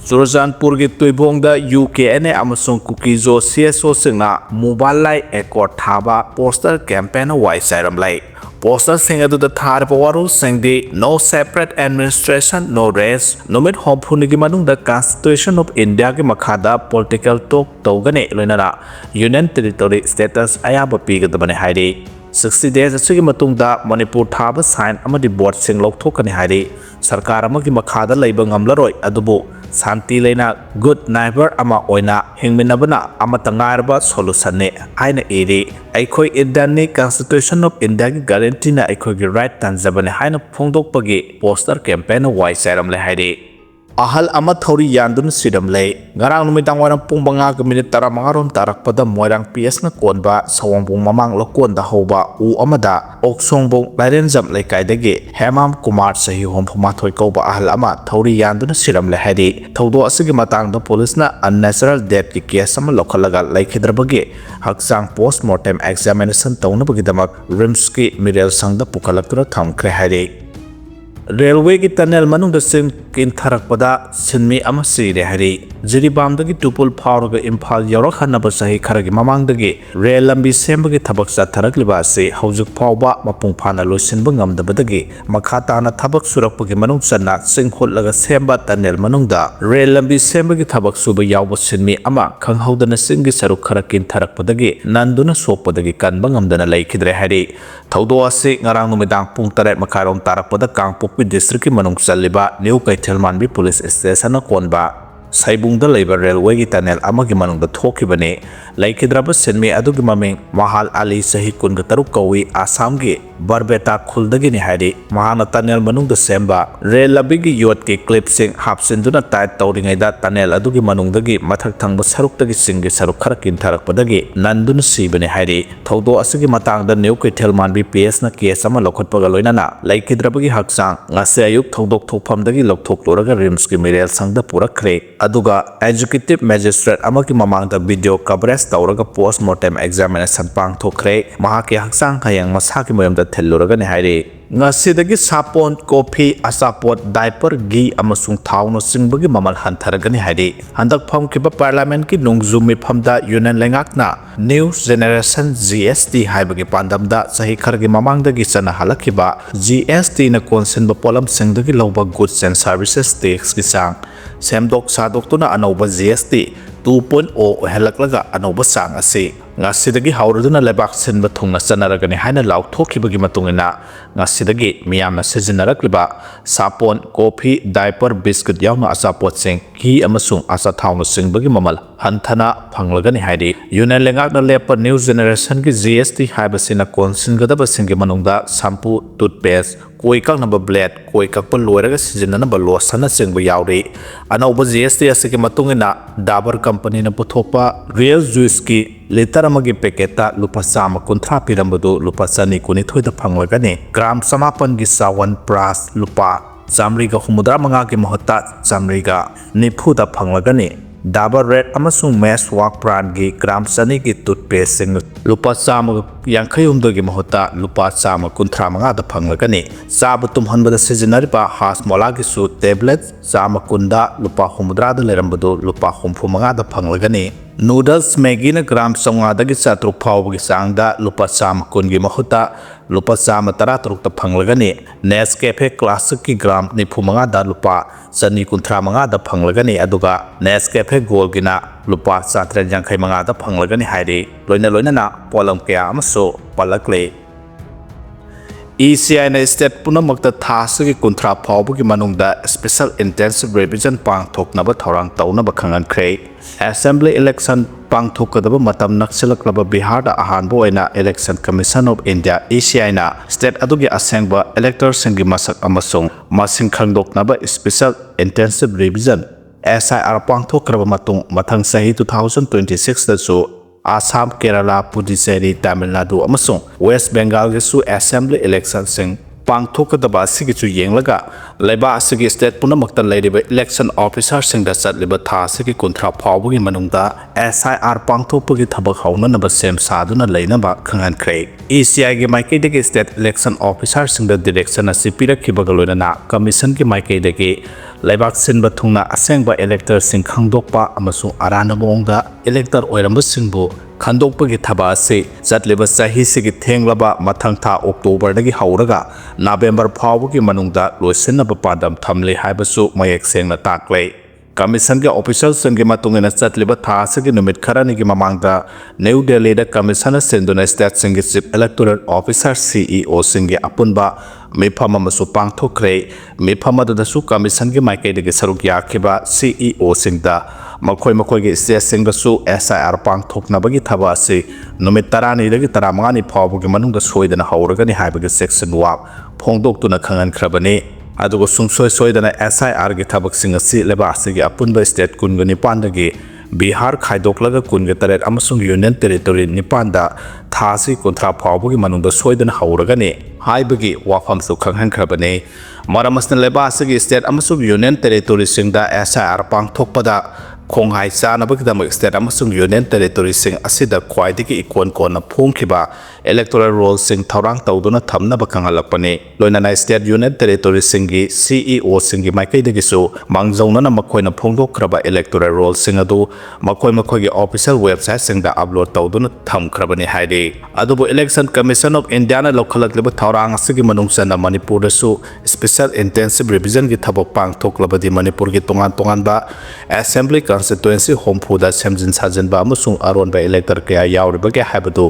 Churachandpur ki Tuibongda UKNA amasung Kuki zo CSO singna mobile light accord thaba poster campaign wai Siramle. Poster singa to the thar warol singdi no separate administration, no race, no mit hompunigi manung the Constitution of India ki makhada political talk togane loinara Union Territory status ayaba pigadabane haidi. 60 days asigi matungda Manipur thaba sign amadi board sing lokthokani haidi. Sarkar amagi makhada leiba ngamlaroi adubu Santi Lena good neighbor ama oina hingminabana ama tangarba solution ne aina eri aikoi Indian Constitution of India ki guarantee na aikoi ki right tanjabane haina phongdokpagi poster campaign wai Siramle haidi ahal ama Thouri yanduna Siramle ngarang numitang warang pung banga minute tara mangaron tarakpada moirang PS na konba sawangbung mamang lokon da hoba u amada oksongbung lairenjam lekaidagi Hemam Kumar sahi hom phumathoi koba ahal ama Thouri yanduna Siramle haidi thaudo asigi matang da police na unnatural death ki case ama lokhalaga laikhidrabagi haksang postmortem examination tawnabagi damak rims ki mirel sangda pukhalaktura thamkre haidi Railway ki tunnel manung da sim kin tharak pada sinmi ama sire hari jiribam da ki tupul phawr ga imphal yorak hanna ba sahi kharagi mamang da gi rail lambi semba gi thabak sa tharak liba se haujuk phawba mapung phana losin ba ngam da ba da gi makha ta na thabak surak pa gi manung sanna sing khol laga semba tunnel manung da rail lambi semba gi thabak su ba yaw ba sinmi ama khang hauda na sing gi saruk kharakin tharak pa da gi nanduna sok pa da gi kan ba ngam da na lai khidre hari thaudo ase ngarang numidang pung 8 makharom tarak pa da kangpok district ki manung saliba new kaithelmanbi police station konba saibungda labor railway ki tunnel amagi manung da thokibane laikhidraba senmi adugi maming mahal ali sahi kun ga taruk kawi assam gi barbeta khuldagi ni haidi mahana tunnel manung da semba rail labi gi yot ki clip sing hapsinduna tight tawringai da tunnel adugi manung dagi mathak thangba saruk dagi singi saruk kharakin tharak padagi nandun sibane haidi thodo asigi matang da new kaithelmanbi PS na case ama lokhotpaga loinana laikhidraba gi haksang ngase ayuk thodok thokpham dagi lokthok loraga rims ki mirel sangda purakre aduga executive magistrate amaki mamang da video coverage tawraga postmortem examination pang thokre mahaki haksang khayang masaki moyam da thelluraga ne hairi ngasidagi sapon coffee asapot diaper gi amasung thauno singbagi mamal hantaragani hairi handak pham kiba parliament ki nungzumi phamda union lengakna new generation GST haibagi pandamda sahi khargi mamangdagi sana halakiba GST na konsen ba polam singdagi loba goods and services tax ki sang semdok sadok tuna anoba GST 2.0 helaklaga anoba sang ase ngasidagi hauraduna lebak sinba thungna sanaragani haina lauthokibagi matungina ngasidagi miyamna sijinarakliba sapon coffee diaper biscuit yawna asapot sing ki amasung asa thawna singbagi mamal hanthana phanglagani haidi union lengakna lepa new generation ki GST haibasina konsingadaba singi manungda shampoo toothpaste koi kak number blade koi kak pa loiraga sijinana ba losana singba yawri anoba GST asiki matungina Dabur company na puthokpa real juice ki liter amagi peketa lupa sama kontra pirambadu lupa sani kuni thoida phanglagani gram samapan gi sawan pras lupa jamriga humudra manga gi mohta jamriga nifuda phanglagani Dabur red amasung mesh wak brand gi gram sani gi toothpaste sing lupa sama yankhai umdo gi mohta lupa sama kontra manga da phanglagani sabu tumhanbada sijinariba has mola gi su tablet sama kunda lupa humudra da lerambadu lupa humfu manga da phanglagani noodles megen gram songa dagi chatruk phawgi sangda lupa sam kungi mahuta lupa sam tara truk ta phanglagani Nescafe classic ki gram ni phumanga da lupa chani kunthra manga da phanglagani aduga Nescafe gold gina lupa 7 manga da phanglagani hairi loina na polam kya amaso palakle ECI na state punamakta thasagi kunthra phawbugi manungda special intensive revision pang thoknaba thorang tawnaba khangan khrei assembly election pang thokadaba matam nakselaklaba Bihar da ahanbo oina election commission of India ECI na state adugi asengba electors singi masak amasung masing khangdoknaba special intensive revision SIR pang thokraba matung mathang sahi 2026 da su Assam, Kerala, Puducherry, Tamil Nadu, amasung West Bengal gisu assembly election sing pangthokadaba sigichu yenglaga ꯂꯩꯕꯥꯛ ꯑꯁꯤꯒꯤ state ꯄꯨꯝꯅꯃꯛꯇ ꯂꯩꯔꯤꯕ election ꯑꯣꯐꯤꯁꯥꯔꯁꯤꯡꯗ ꯆꯠꯂꯤꯕ ꯊꯥ ꯑꯁꯤꯒꯤ 30 ꯐꯥꯎꯕꯒꯤ ꯃꯅꯨꯡꯗ SIR ꯄꯥꯡꯊꯣꯛꯄꯒꯤ ꯊꯕꯛ ꯍꯧꯅꯅꯕ ꯁꯦꯝ ꯁꯥꯗꯨꯅ ꯂꯩꯅꯕ ꯈꯪꯍꯟꯈ꯭ꯔꯦ꯫ ECIꯒꯤ ꯃꯥꯏꯀꯩꯗꯒꯤ ꯁ꯭ꯇꯦꯠ ꯏꯂꯦꯛꯁꯟ ꯑꯣꯐꯤꯁꯥꯔꯁꯤꯡꯗ ꯗꯤꯔꯦꯛꯁꯟ ꯑꯁꯤ ꯄꯤꯔꯛꯈꯤꯕꯒ ꯂꯣꯏꯅꯅ ꯀꯝꯃꯤꯁꯟꯒꯤ ꯃꯥꯏꯀꯩꯗꯒꯤ ꯂꯩꯕꯥꯛ ꯁꯤꯟꯕ ꯊꯨꯡꯅ ꯑꯁꯦꯡꯕ ꯏꯂꯦꯛꯇꯔꯁꯤꯡ ꯈꯪꯗꯣꯛꯄ ꯑꯃꯁꯨꯡ ꯑꯔꯥꯟꯕ ꯃꯑꯣꯡꯗ ꯏꯂꯦꯛꯇꯔ ꯑꯣꯏꯔꯝꯕꯁꯤꯡꯕꯨ ꯈꯟꯗꯣꯛꯄꯒꯤ ꯊꯕꯛ ꯑꯁꯤ ꯆꯠꯂꯤꯕ ꯆꯍꯤꯁꯤꯒꯤ ꯊꯦꯡꯂꯕ ꯃꯊꯪ ꯊꯥ ꯑꯣꯛꯇꯣꯕꯔꯗꯒꯤ ꯍꯧꯔꯒ ꯅꯕꯦꯝꯕꯔ ꯐꯥꯎꯕꯒꯤ ꯃꯅꯨꯡꯗ ꯂꯣꯏꯁꯤꯟꯅꯕ ꯄꯥꯟꯗꯝ ꯊꯝꯂꯤ ꯍꯥꯏꯕꯁꯨ ꯃꯌꯦꯛ ꯁꯦꯡꯅ ꯇꯥꯛꯂꯦ꯫ ꯀꯝꯃꯤꯁꯟꯒꯤ ꯑꯣꯐꯤꯁꯤꯌꯦꯜꯁꯤꯡꯒꯤ ꯃꯇꯨꯡ ꯏꯟꯅ ꯆꯠꯂꯤꯕ ꯊꯥ ꯑꯁꯤꯒꯤ ꯅꯨꯃꯤꯠ ꯈꯔꯅꯤꯒꯤ ꯃꯃꯥꯡꯗ ꯅ꯭ꯌꯨ ꯗꯦꯜꯂꯤꯗ ꯀꯝꯃꯤꯁꯟꯅ ꯁꯤꯟꯗꯨꯅ ꯁ꯭ꯇꯦꯠꯁꯤꯡꯒꯤ ꯆꯤꯐ ꯏꯂꯦꯛꯇꯣꯔꯦꯜ ꯑꯣꯐꯤꯁꯥꯔ CEOꯁꯤꯡꯒꯤ ꯑꯄꯨꯟꯕ ꯃꯤꯐꯝ ꯑꯃꯁꯨ ꯄꯥꯡꯊꯣꯛꯈ꯭ꯔꯦ꯫ ꯃꯤꯐꯝ ꯑꯗꯨꯗꯁꯨ ꯀꯝꯃꯤꯁꯟꯒꯤ ꯃꯥꯏꯀꯩꯗꯒꯤ ꯁꯔꯨꯛ ꯌꯥꯈꯤꯕ CEOꯁꯤꯡꯗ ꯃꯈꯣꯏꯒꯤ ꯁ꯭ꯇꯦꯠꯁꯤꯡꯗꯁꯨ SIR ꯄꯥꯡꯊꯣꯛꯅꯕꯒꯤ ꯊꯕꯛ ꯑꯁꯤ ꯅꯨꯃꯤꯠ 12ꯗꯒꯤ 15 ꯐꯥꯎꯕꯒꯤ ꯃꯅꯨꯡꯗ ꯁꯣꯏꯗꯅ ꯍꯧꯔꯒꯅꯤ ꯍꯥꯏꯕꯒꯤ ꯆꯦꯛꯁꯤꯟ ꯋꯥ ꯐꯣꯡꯗꯣꯛꯇꯨꯅ ꯈꯪꯍꯟꯈ꯭ꯔꯕꯅꯤ꯫ ꯑꯗꯨꯒ ꯁꯨꯡꯁꯣꯏ ꯁꯣꯏꯗꯅ SIRꯒꯤ ꯊꯕꯛꯁꯤꯡ ꯑꯁꯤ ꯂꯩꯕꯥꯛ ꯑꯁꯤꯒꯤ ꯑꯄꯨꯟꯕ ꯁ꯭ꯇꯦꯠ 29ꯗꯒꯤ ꯕꯤꯍꯥꯔ ꯈꯥꯏꯗꯣꯛꯂꯒ 28 ꯑꯃꯁꯨꯡ ꯌꯨꯅꯤꯌꯟ ꯇꯦꯔꯤꯇꯣꯔꯤ 9ꯗ ꯊꯥ ꯑꯁꯤ 30 ꯐꯥꯎꯕꯒꯤ ꯃꯅꯨꯡꯗ ꯁꯣꯏꯗꯅ ꯍꯧꯔꯒꯅꯤ ꯍꯥꯏꯕꯒꯤ ꯋꯥꯐꯝꯁꯨ ꯈꯪꯍꯟꯈ꯭ꯔꯕꯅꯤ꯫ ꯃꯔꯝ ꯑꯁꯤꯅ ꯂꯩꯕꯥꯛ ꯑꯁꯤꯒꯤ ꯁ꯭ꯇꯦꯠ ꯑꯃꯁꯨꯡ ꯌꯨꯅꯤꯌꯟ ꯇꯦꯔꯤꯇꯣꯔꯤꯁꯤꯡꯗ SIR ꯄꯥꯡꯊꯣꯛꯄꯗ ꯈꯣꯡꯍꯥꯏ ꯆꯥꯅꯕꯒꯤꯗꯃꯛ ꯁ꯭ꯇꯦꯠ ꯑꯃꯁꯨꯡ ꯌꯨꯅꯤꯌꯟ ꯇꯦꯔꯤꯇꯣꯔꯤꯁꯤꯡ ꯑꯁꯤꯗ ꯈ꯭ꯋꯥꯏꯗꯒꯤ ꯏꯀꯣꯟ ꯀꯣꯟꯅ ꯐꯣꯡꯈꯤꯕ ꯏꯂꯦꯛꯇꯣꯔꯦꯜ ꯔꯣꯜꯁꯤꯡ ꯊꯧꯔꯥꯡ ꯇꯧꯗꯨꯅ ꯊꯝꯅꯕ ꯈꯪꯍꯜꯂꯛꯄꯅꯤ꯫ ꯂꯣꯏꯅꯅ ꯁ꯭ꯇꯦꯠ ꯌꯨꯅꯤꯌꯟ ꯇꯦꯔꯤꯇꯣꯔꯤꯁꯤꯡꯒꯤ CEOꯁꯤꯡꯒꯤ ꯃꯥꯏꯀꯩꯗꯒꯤꯁꯨ ꯃꯥꯡꯖꯧꯅꯅ ꯃꯈꯣꯏꯅ ꯐꯣꯡꯗꯣꯛꯈ꯭ꯔꯕ इलेक्टोरल रोल्सिंग अदु मखोई ऑफिशियल वेबसाइट अपलोड तौदुना थमख्रबनी हाइदि अदुबु इलेक्शन कमीशन ऑफ इंडिया ना लौखलक्लिबा थौरांग असिगी मनुंगसना मणिपुर दसु स्पेशल इंटेंसिव रिविजन की थबक पांगथोक्लबदि मणिपुर की तोंगान असेंबली कॉन्स्टिट्यूएंसी होमफुदा सेमजिन साजनबा अमसुंग अरोनबा इलेक्टर कया यावरिबगे हाइबदु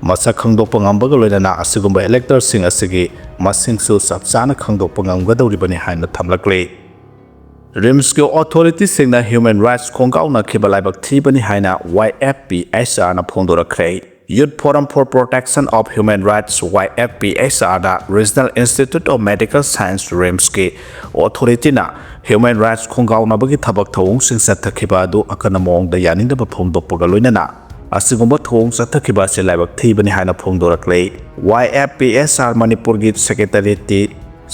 मसक खंगदोक्पा ngambaga loinana asigumba इलेक्टर सिंग असिगी मसिंगसु सबचाना खंगदोक्पा ngamgadौरिबनि हाइना थमलक्ले रिम्स के ऑथोरिटी सिंगना ह्यूमन राइट्स खोंगाउना खिबा लाइबक थीबनि हाइना YFPHR ना फोंदोरखरे Youth Forum for Protection of Human Rights YFPHR da Regional Institute of Medical Science RIMS के ऑथोरिटी ना ह्यूमन राइट्स खोंगाउना बगी थबक थौंग सिंग सथखिबा दु अकना मोंग द यानिंदबा फोंदोक्पगा लोइनाना असिगुम्बा थौंग सथखिबा से लाइबक थीबनि हाइना फोंदोरखले YFPHR मणिपुर की सेक्रेटरी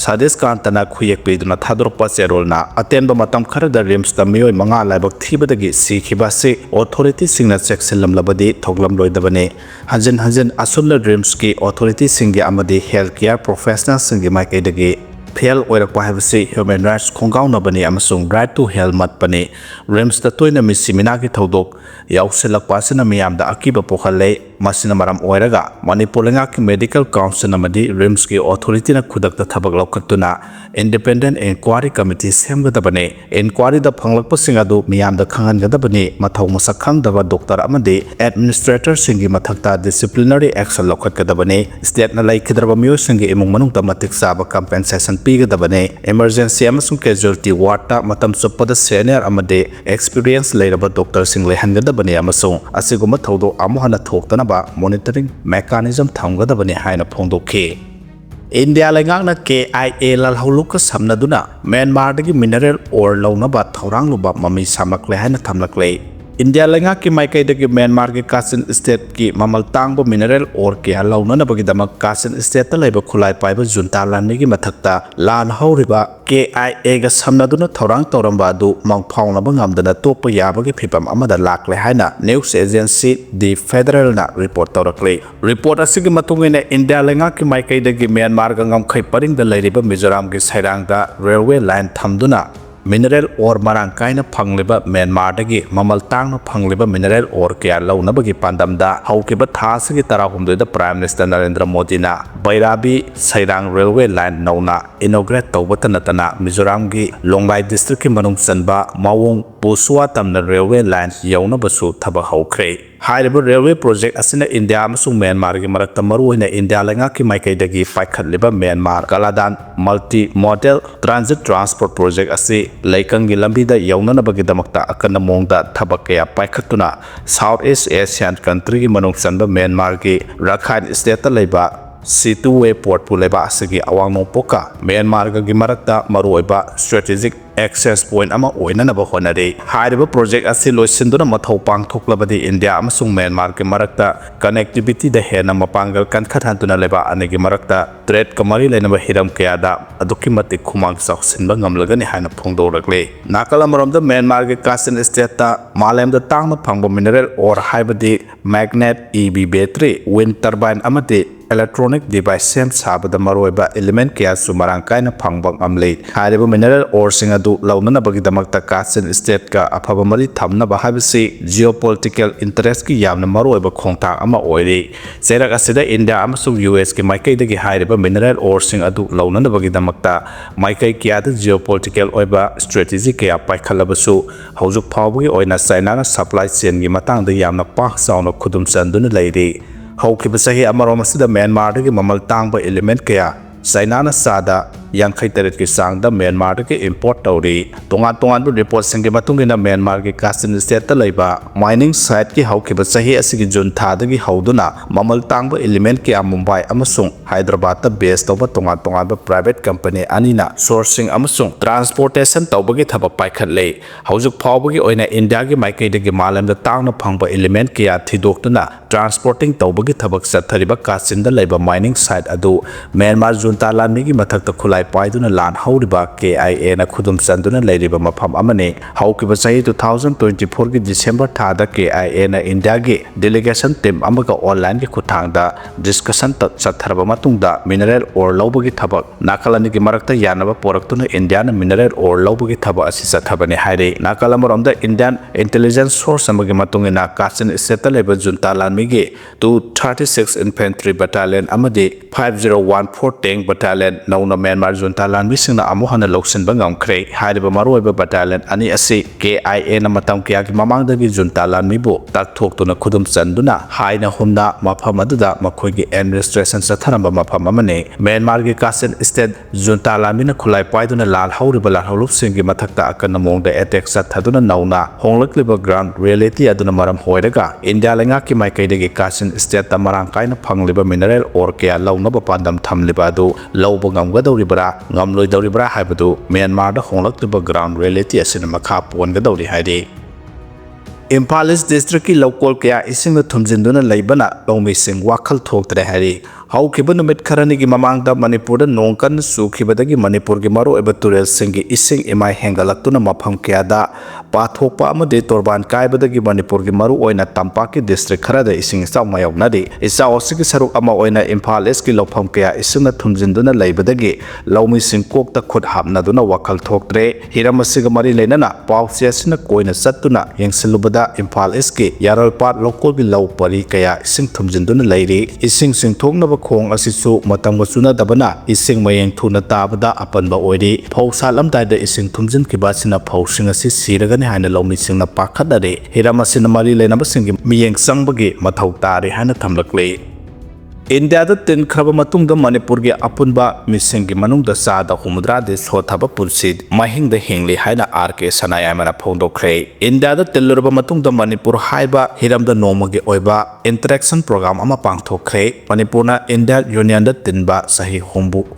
सादिस कांतना खुयेक पीदुना थादोरपा चेरोलना अतेंबा मतम खरदा रिम्स दा मियोय मंगा लाइबक थीबदगी सीखिबासे ऑथोरिटी सिंगना चेक्सिलमलबदि थोगलम लोइदबने हजन असुल रिम्स की ऑथोरिटी सिंगे अमदि हेल्थ केयर प्रोफेशनल सिंगे माइकेदगी फेल ओइरकपा हाइबसे ह्यूमन राइट्स खोंगाउनबने अमसुंग राइट टू हेल्थ मतपने रिम्स दा तोइना मिसिमिना की थौदोक याउसेलकपासना मियामदा अकिबा पोखले मसिना मरम ओइरगा मणिपुर लेंगा की मेडिकल काउंसिल अमदि रिम्स की ऑथोरिटी ना खुदकता थबक लौखतुना इंडिपेंडेंट इंक्वायरी कमिटी सेमगदबने इंक्वायरी दा फंगलकपसिंग अदु मियामदा खंगनगदबने मथौ मसक खंगदबा डॉक्टर अमदि एडमिनिस्ट्रेटर सिंगी मथक्ता डिसिप्लिनरी एक्शन लौखतगदबने स्टेट ना लाइखिदरबा मियो सिंगी इमुंग मनुंगदा मतिक साबा कंपेंसेशन पीगदबने इमरजेंसी अमसुंग कैजुअलिटी वार्ड मतम चुप्पदा सीनियर अमदि एक्सपीरियंस लेरबा डॉक्टर सिंग लेहनगदबने अमसुंग असिगुम थौदो अमुहना थोक्तना मॉनिटरिंग मैकेनिज्म थमगदबने हाइना फोंदोखे इंडिया लेंगांगना KIA लालहौलुक समनदुना म्यांमारदगी मिनरल ओर लौनबा थौरांगलुबा ममी सामक्ले हाइना थमलक्ले इंडिया लेंगा की माइकैदगी म्यांमार के कासिन स्टेट की ममल तांगबो मिनरल ओर के लौननबगीदमक कासिन स्टेट लैब खुलाय पाइबा जुंता लानगी मथक्ता लान हौरिबा KIA गा समनदुना थौरांग तौरंबा दु मंगफाउनबा ngamdana तोप याबगी फिपम अमदा लाक्ले हाइना न्यूज एजेंसी दि फेडरल ना रिपोर्ट तौरक्ले रिपोर्ट असिगी मतुंगेने इंडिया लेंगा की माइकैदगी म्यांमार गा ngamkhai paringda लैरिबा मिजोराम की सैरांगदा रेलवे लाइन थमदुना मिनरल और मरांग कायना फंगलिबा म्यांमारदगी ममल तांगना फंगलिबा मिनरल और कया लौनबगी पांदमदा हौकिबा थासगी 13 प्राइम मिनिस्टर नरेंद्र मोदी ना बैराबी सैरांग रेलवे लाइन नौना इनोग्रेट तौबत नतना मिजोराम की लोंगलाई डिस्ट्रिक्ट की मनुंग चनबा मावोंग पुसवा तमना रेलवे लाइन यौनबसु थबक हौख्रे हाइरबा रेलवे प्रोजेक्ट असिना इंडिया अमसुंग म्यांमार की मरक्ता मरुओइना इंडिया लेंगा की माइकैदगी पाइखतलिबा Myanmar Kaladan multi modal transit transport project असि लैकंगी लंबीदा यौननबगीदमक्ता अकन मोंगदा थबक कया पाइखतुना साउथ ईस्ट एशियन कंट्री की मनुंग चनबा म्यांमार की राखाइन स्टेट लैबा C2 वे पोर्ट पुलेबा असिगी अवांग नोंपोका म्यांमार की मरक्ता मरुओइबा strategic access point ama oinanaba honare hariba project asi loisinduna mathau pangthoklabadi India amasung Myanmar ke marakta connectivity da hena mapangal kan khathantuna leba anegi marakta trade kamari lainaba hiram kayada aduki mati khumang saksinba ngamlagani hana phongdorakle nakalamrom da Myanmar ke Kachin state ta malem da tangna phangba mineral or haibadi magnet EV battery wind turbine amati electronic device sem sabada maroiba element kaya sumarang kaina phangbang amle hariba mineral ore sing adu launana bagi damakta Kachin state ka aphaba mari thamna ba habisi geopolitical interest ki yamna maroiba khongta ama oire serak asida India amasung US ki maikai dagi hariba mineral ore sing adu launana bagi damakta maikai kya da geopolitical oiba strategy kaya paikalabasu haujuk phawgi oina China na supply chain gi matang da yamna pak sauna khudum chanduna leire haukiba sahi amarom asida Myanmar dagi mamal tangba element kaya China na sada yankai tarit ki sangda Myanmar dagi import tauri tongan bu report singe matungina Myanmar ki Kachin state ta leiba mining site ki haukiba sahi asigi jun tha dagi hauduna mamal tangba element ki Mumbai amasung Hyderabad ta base toba tongan ba private company anina sourcing amasung transportation tawbagi thaba paikhatle haujuk phawbagi oina India gi maikai dagi malam da tangna phangba element ki thidoktuna transporting tawbagi thabak sathariba Kachin da leiba mining site adu Myanmar junta lanmi gi mathak ta khulai paiduna lan hauriba KIA na khudum chanduna leiriba mafam amane haukiba sahi 2024 gi December tha da KIA na India gi delegation team amaga online gi khuthangda discussion ta chatharba matungda mineral ore lobagi thabak nakalani gi marakta yanaba poraktuna India na mineral ore lobagi thabak asi chathabani haire nakalamaromda Indian intelligence source amagi matungina Kachin state leba junta lanmi gi 236 infantry battalion amadi 5014 tank battalion nauna Myanmar junta lanmi singna amuhana loksin bangam kre hariba maroiba battalion ani asi KIA na matam kya gi mamangdagi junta lanmi bu takthokuna khudum chanduna haina humna mafam aduda makhoi gi administration satharamba mafam amane Myanmar gi Kachin state junta lanmi na khulai paiduna lal hauriba lal haulup singi mathakta akana mongda attack sathaduna nauna honglakliba ground reality aduna maram hoiraga India lenga ki maikai dagi Kachin state ta marang kaina phangliba mineral ore kya launaba pandam thamliba adu lauba ngamgadoribra ngamloidoribra haibadu Myanmar da honglakliba ground reality asina makha pongadori haide Imphal East district ki local kaya ising na thumjinduna leibana longmi sing wakhal thoktre hari haukiba numit kharani gi mamangda Manipur da nongkan sukhibadagi Manipur gi maro eba turel singi ising emai hengalaktuna mafam kya da pathokpa amade torban kaibadagi Manipur gi maru oina tampa ki district khara da ising saw mayawna de isa osiki saruk ama oina Imphal East ki lofam kya ising na thumjinduna leibadagi lawmi sing kok ta khut hapna duna wakhal thoktre hiramasiga mari leinana pawse asina koina sattuna yengsilubada Imphal East ki yaralpat local gi law pari kaya ising thumjinduna leiri ising sing thokna khong asisu matangba chuna dabana ising mayeng thuna tabada apanba oiri phausalam daida ising thumjin kibasina phausinga asi siragani haina lawmi singna pakhadare hiramasina mari leinaba singi miyeng sangbagi mathau tare haina thamlakle India da tin khraba matung da Manipur gi apunba mising gi manung da sa da humudra de sothaba pursid mahing da hingli haina RK sanaya mana phongdo khrei India da tilurba matung da Manipur haiba hiram da noma gi oiba interaction program ama pangthok khrei Manipur na India Union da tinba sahi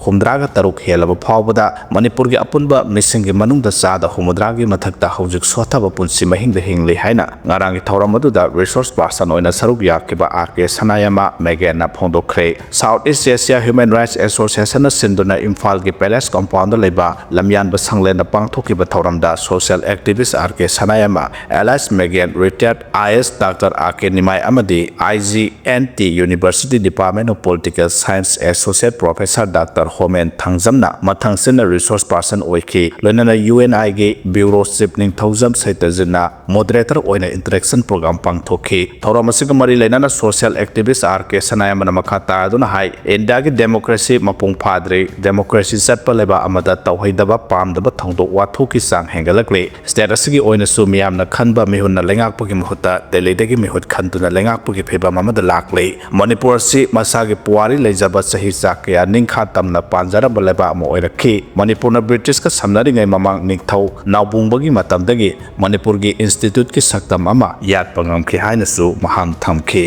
humdra ga taruk helaba phawbada Manipur gi apunba mising gi manung da sa da humudra gi mathak da haujuk sothaba punsi mahing da hingli haina ngarang gi thoram adu da resource person oina saruk yakiba RK sanaya ma megen na phongdo Southeast Asia Human Rights Association sinduna Imphal gi Palace compound leba lamyan ba sanglen da pangthoki ba thoramda social activist RK Sanayama Alice Megen retired IS Dr. RK Nimai amadi IGNT University Department of Political Science Associate Professor Dr. Homen Thangjamna mathang sina resource person oiki loinana UNI gi Bureau Chief Ningthaujam Saitajina moderator oina interaction program pangthoki thoramasiga mari leinana social activist RK Sanayama kata aduna hai India gi democracy mapung phadre democracy satpa leba amada tawhaidaba pamdaba thongdo wathu ki sang hengalakle status gi oina su miyamna khanba mihunna lengak pugi muhutta delhi dagi mihut khantuna lengak pugi pheba mamada lakle Manipur si masagi puari lejaba sahi sakya ningkha tamna panjara baleba mo oirakhi Manipur na British ka samnari ngai mamang ningthau nawbungbagi matamdagi Manipur gi institute ki saktam ama yat pangam khi haina su maham thamki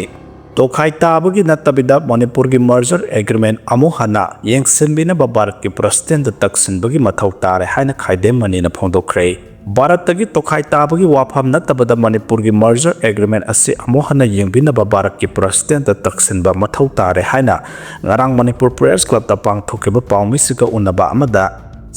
Tokai tabagi natabida Manipur gi merger agreement amu hana yengsenbina ba Bharat ki president da taksin bagi mathau tare haina khaide mani na phongdokre Bharat tagi tokai tabagi wafam natabada Manipur gi merger agreement ase amu hana yengbina ba Bharat ki president da taksin ba mathau tare haina ngarang Manipur Press Club ta pangthoke ba pawmi sika unaba amada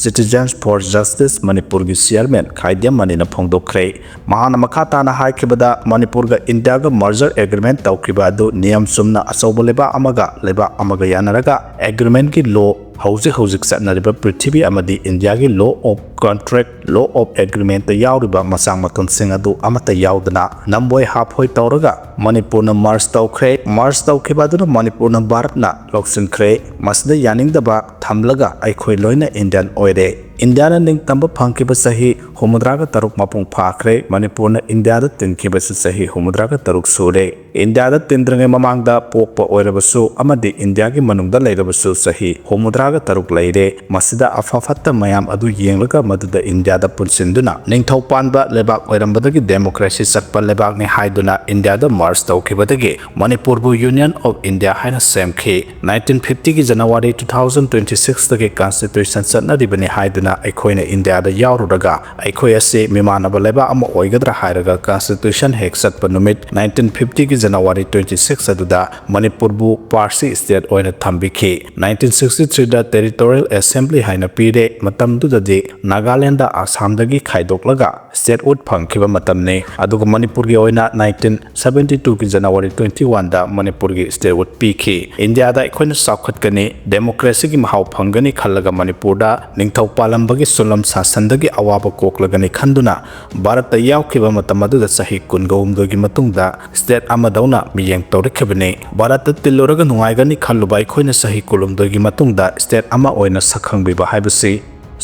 Citizens for Justice Manipur gi chairman khaidya mani na phongdokre mahana makhata na haikibada Manipur ga India ga merger agreement tawkriba adu niyam sumna asobo leba amaga yanaraga agreement gi law hauzik satnariba prithvi amadi India gi law of contract law of agreement ta yawriba masang matun sing adu amata yawdana namboi hapoi tawraga Manipur na mars tawkhiba adu Manipur na Bharat na loksin khre masda yaningdaba thamlaga aikhoi loina Indian oire India na ning tamba phangkiba sahi humudraga taruk mapung phakre Manipur na India da tinkiba sahi humudraga taruk sure India da tindrange mamangda pokpa oirabasu amadi India gi manungda leirabasu sahi humudraga taruk leire masida afafatta mayam adu yenglaga maduda India da punsinduna ningthau panba lebak oirambadagi democracy satpa lebak ni haiduna India da mars tawkibadagi Manipur bu Union of India haina semkhi 1950 gi January 2026 dagi constitution satna ribani haiduna aikoina India da yaururaga aikoi ase mimanaba leba ama oigadra hairaga constitution hek satpa numit 1950 gi January 26 aduda Manipur bu Parsi state oina thambikhi 1963 da territorial assembly haina pire matamdudadi Nagaland da Assam dagi khaidoklaga state wood phangkhiba matamne aduga Manipur gi oina 1972 gi January 21 da Manipur gi state wood pikhi India da aikoina sakhatkani democracy gi mahau phangani khallaga Manipur da ningthau palambagi sulam sasandagi awaba koklagani khanduna Bharat ta yawkhiba matamadu da sahi kungawumdogi matungda state amadawna miyeng tawrikhabane Bharat ta tilloraga nungaigani khalluba aikoina sahi kulumdogi matungda state ama oina sakhangbiba haibasi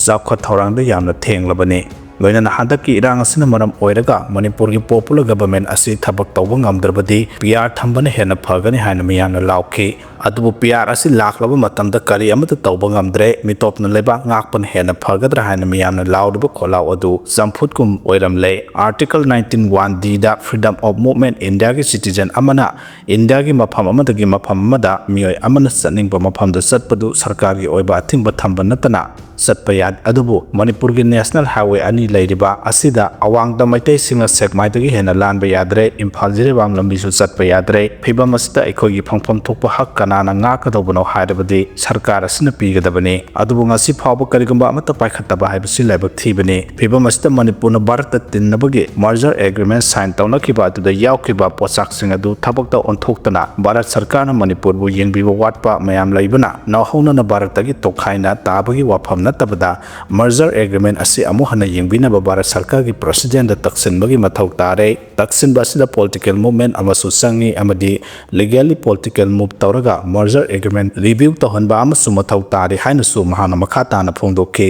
Zakha Thorangda yamna thenglabane loina handaki irang asina maram oiraga Manipur gi popular government asi thabak tawba ngamdrabadi PR thambane hena phagani haina miyamna laukhi adubu PR asi laklaba matamda kari amata tawba ngamdre mitopna leba ngakpan hena phagadra haina miyamna laudba kholaw adu samphutkum oiramle article 19(1)d da freedom of movement India gi citizen amana India gi mafam amadagi mafam amada miyoi amana satningba mafamda satpadu sarkar gi oiba thingba thamba natana satpayad adubu Manipur gi national highway ani leiriba asida awangda maitai singa sekmaidagi hena lanba yadre imphal jirebam lambisu satpa yadre phibam asida ekhogi phangpham thokpa hak kanana ngaka dobano hairabadi sarkar asina pigadabane adubu ngasi phawba karigumba amata paikhattaba haibasi laibak thibane phibam asida Manipur na Bharat ta tinnabagi merger agreement sign tawnakiba aduda yawkiba pochak sing adu thabakta onthoktana Bharat sarkar na Manipur bu yengbiba watpa mayam laibana nawhona na Bharat tagi tokhaina tabagi wafam natabada merger agreement asi amu hana yengbina ba Bharat sarkar gi president da taksin bagi mathau tare taksin basida political movement amasu sangi amadi legally political move tawraga merger agreement review tohanba amasu mathau tare haina su mahana makhata na phongdokhe